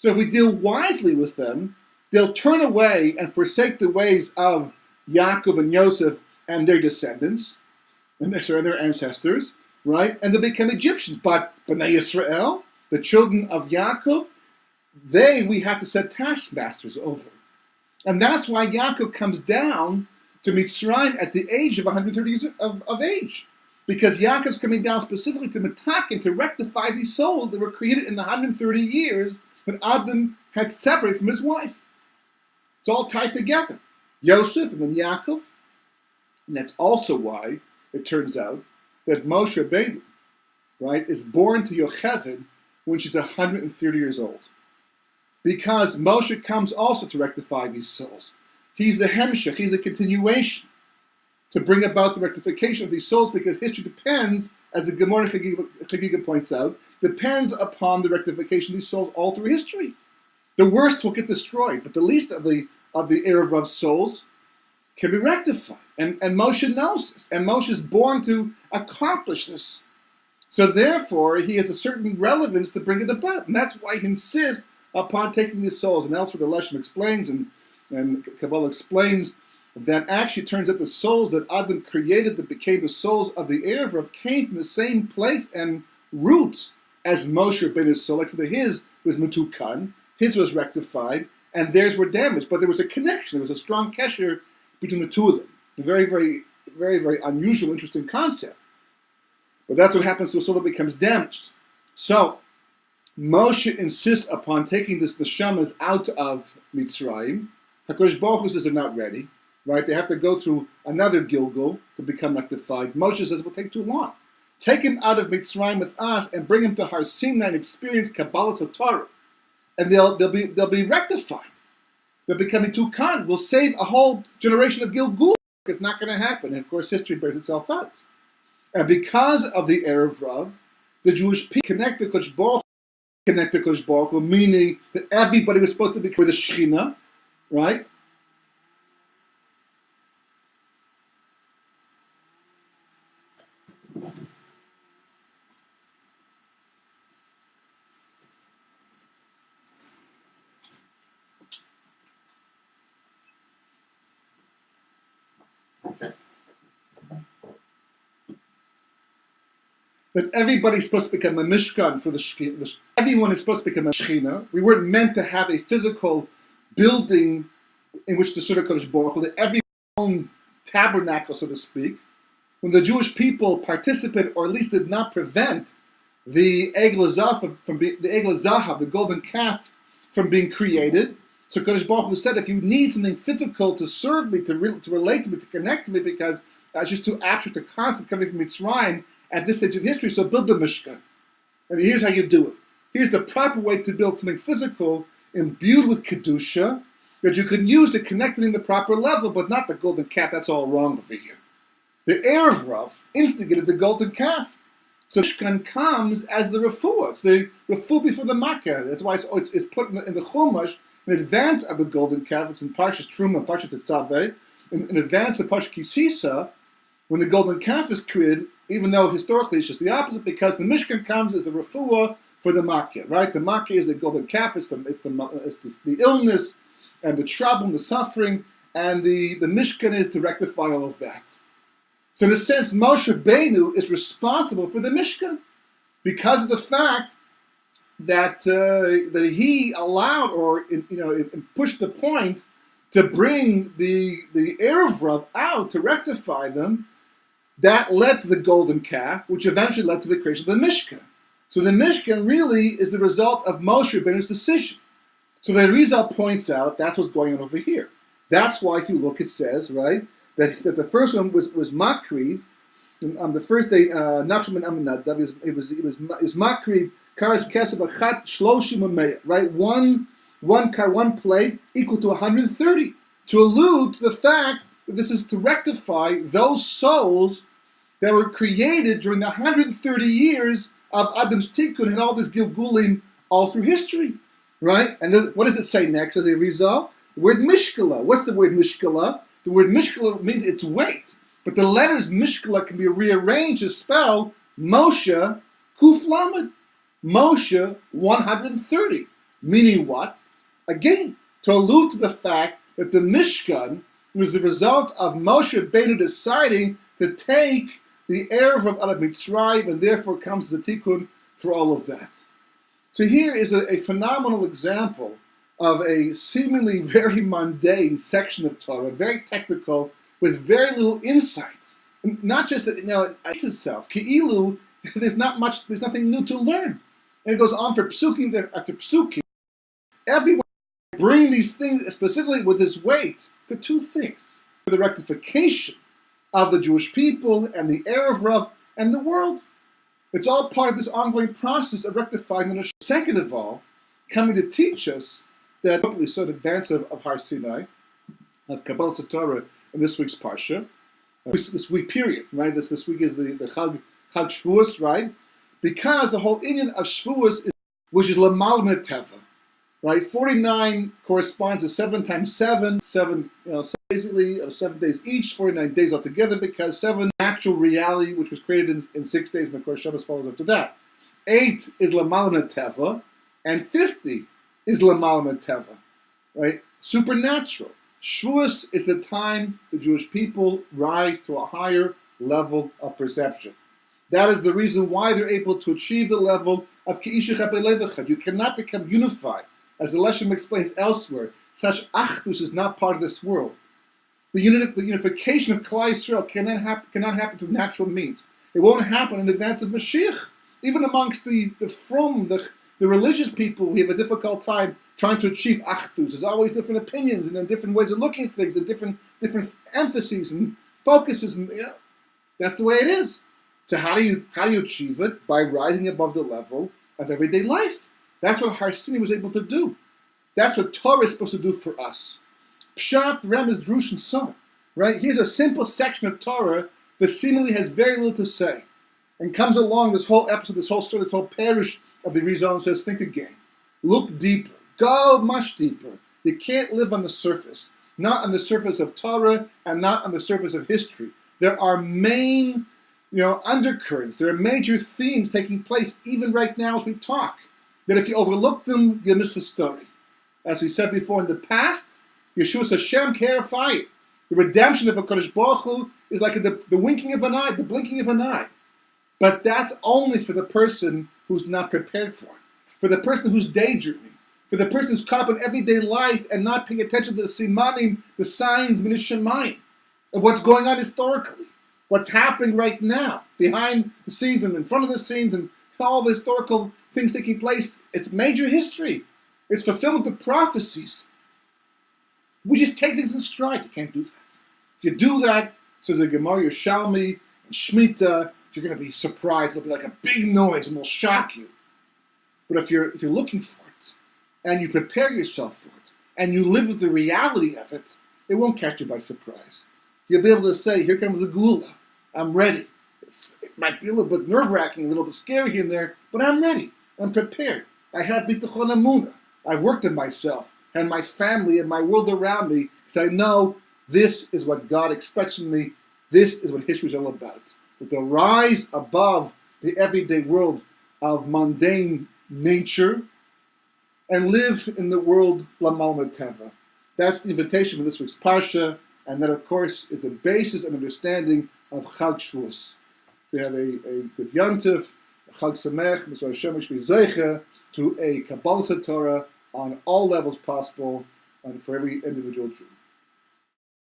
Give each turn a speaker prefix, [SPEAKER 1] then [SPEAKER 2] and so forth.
[SPEAKER 1] So if we deal wisely with them, they'll turn away and forsake the ways of Yaakov and Yosef and their descendants, and their ancestors, right? And they'll become Egyptians. But Bnei Yisrael, the children of Yaakov, we have to set taskmasters over. And that's why Yaakov comes down to Mitzrayim at the age of 130 years of age. Because Yaakov's coming down specifically to Metakin, to rectify these souls that were created in the 130 years that Adam had separated from his wife. It's all tied together. Yosef and then Yaakov. And that's also why it turns out that Moshe Rabbeinu, right, is born to Yocheved when she's 130 years old. Because Moshe comes also to rectify these souls. He's the hemshech, he's the continuation to bring about the rectification of these souls, because history depends, as the Gemara Chagiga points out, depends upon the rectification of these souls all through history. The worst will get destroyed, but the least of the Erev Rav souls can be rectified. And Moshe knows this, and Moshe is born to accomplish this. So therefore, he has a certain relevance to bring it about, and that's why he insists upon taking these souls. And elsewhere the Leshem explains, and Kabbalah explains, that actually turns out the souls that Adam created that became the souls of the Erev Rav came from the same place and root as Moshe Rabbeinu's soul. Like so that his was Metukan, his was rectified, and theirs were damaged. But there was a connection, there was a strong kesher between the two of them. A very, very, very, very unusual, interesting concept. But that's what happens to a soul that becomes damaged. So, Moshe insists upon taking this neshamas out of Mitzrayim. HaKadosh Baruch Hu says they're not ready, right? They have to go through another Gilgul to become rectified. Moshe says it will take too long. Take him out of Mitzrayim with us and bring him to Har Sinai and experience Kabbalah Torah, and they'll be rectified. They'll become Tukan. We'll save a whole generation of Gilgul. It's not going to happen. And of course, history bears itself out. And because of the Erev Rav, the Jewish people connect to Kodesh Baruch Hu, meaning that everybody was supposed to be with the Shechina, right? That everybody's supposed to become a Mishkan for the Shechina. Everyone is supposed to become a Shechina. We weren't meant to have a physical building in which to serve Kodesh Baruch Hu, that every own tabernacle, so to speak. When the Jewish people participated, or at least did not prevent the Egel Zahav, the golden calf, from being created. So Kodesh Baruch Hu said, if you need something physical to serve me, to relate to me, to connect to me, because that's just too abstract a concept coming from Mitzrayim at this stage of history, so build the Mishkan. And here's how you do it. Here's the proper way to build something physical, imbued with Kedusha, that you can use to connect it in the proper level, but not the golden calf. That's all wrong over here. The Erev Rav instigated the golden calf. So Mishkan comes as the refuah. It's the refuah before the Makkah. That's why it's put in the Chumash in advance of the golden calf. It's in Parashas Truma, Parashat Tetzaveh, in advance of Parashat Kisisa, when the golden calf is created, even though historically it's just the opposite, because the Mishkan comes as the refuah for the Makkah, right? The Makkah is the golden calf, it's the illness and the trouble and the suffering, and the Mishkan is to rectify all of that. So in a sense, Moshe Rabbeinu is responsible for the Mishkan because of the fact that he allowed or pushed the point to bring the Erev Rav out to rectify them. That led to the golden calf, which eventually led to the creation of the Mishkan. So the Mishkan really is the result of Moshe Rabbeinu's decision. So the Rizal points out that's what's going on over here. That's why if you look, it says, right, that the first one was Makriv. On the first day, Nachshon ben Aminadav, it was Makriv, Karas Kesef Achat Shloshim Ameya, right? One plate equal to 130, to allude to the fact that this is to rectify those souls that were created during the 130 years of Adam's Tikkun and all this Gilgulim all through history, right? And what does it say next as a result? The word Mishkala. What's the word Mishkala? The word Mishkala means its weight. But the letters Mishkala can be rearranged to spell Moshe Kuf Lamed. Moshe 130. Meaning what? Again, to allude to the fact that the Mishkan was the result of Moshe Rabbeinu deciding to take the Erev Rav out of Mitzrayim, and therefore comes the tikkun for all of that. So here is a phenomenal example of a seemingly very mundane section of Torah, very technical, with very little insight. And not just that, it it's itself. Ki'ilu, there's nothing new to learn. And it goes on for psukim after psukim. Everyone bring these things, specifically with this weight, to two things: the rectification of the Jewish people and the Erev Rav and the world. It's all part of this ongoing process of rectifying the Naso. Second of all, coming to teach us that hopefully so in advance of Har Sinai, of Kabbalas Torah in this week's parshah, this week period, right? This week is the Chag Shavuos, right? Because the whole Indian of Shavuos, which is Lamal Min Teva, right? 49 corresponds to 7 times 7, basically of 7 days each, 49 days altogether, because 7 natural reality, which was created in 6 days, and of course Shabbos follows after that. 8 is Lamal Min Teva, and 50 is Lamal Min Teva, right? Supernatural. Shavuos is the time the Jewish people rise to a higher level of perception. That is the reason why they're able to achieve the level of Ki'isha Chappei Levachad. You cannot become unified. As the Leshem explains elsewhere, such achdus is not part of this world. The unification of Klal Yisrael cannot happen through natural means. It won't happen in advance of Mashiach. Even amongst the frum, the religious people, we have a difficult time trying to achieve achdus. There's always different opinions and different ways of looking at things and different emphases and focuses. And that's the way it is. So how do you achieve it? By rising above the level of everyday life. That's what Har Sinai was able to do. That's what Torah is supposed to do for us. Pshat, Remez, Drush, and so on. Right? Here's a simple section of Torah that seemingly has very little to say. And comes along this whole episode, this whole story, this whole parish of the Rizal, and says, think again. Look deeper. Go much deeper. You can't live on the surface. Not on the surface of Torah and not on the surface of history. There are main undercurrents. There are major themes taking place even right now as we talk. That if you overlook them, you miss the story. As we said before in the past, Yeshua's Hashem Kerafai. The redemption of HaKadosh Baruch Hu is like the winking of an eye, the blinking of an eye. But that's only for the person who's not prepared for it. For the person who's daydreaming. For the person who's caught up in everyday life and not paying attention to the simanim, the signs, min hashamayim, of what's going on historically. What's happening right now, behind the scenes and in front of the scenes, and all the historical things taking place. It's major history. It's fulfillment of prophecies. We just take things in stride. You can't do that. If you do that, says the Gemara, Yerushalmi, and Shemitah, you're going to be surprised. It'll be like a big noise and will shock you. But if you're looking for it, and you prepare yourself for it, and you live with the reality of it, it won't catch you by surprise. You'll be able to say, here comes the Gula. I'm ready. It might be a little bit nerve-wracking, a little bit scary here and there, but I'm ready. I'm prepared. I have bitachon amunah. I've worked on myself and my family and my world around me because I know this is what God expects from me. This is what history is all about. With the rise above the everyday world of mundane nature and live in the world Lamal Min Teva. That's the invitation for this week's Parsha, and that, of course, is the basis and understanding of Chag Shavuos. We have a good Yontif, a Chag Sameach, Mr. Hashem, which be Zeicha to a Kabbalas Torah on all levels possible and for every individual Jew.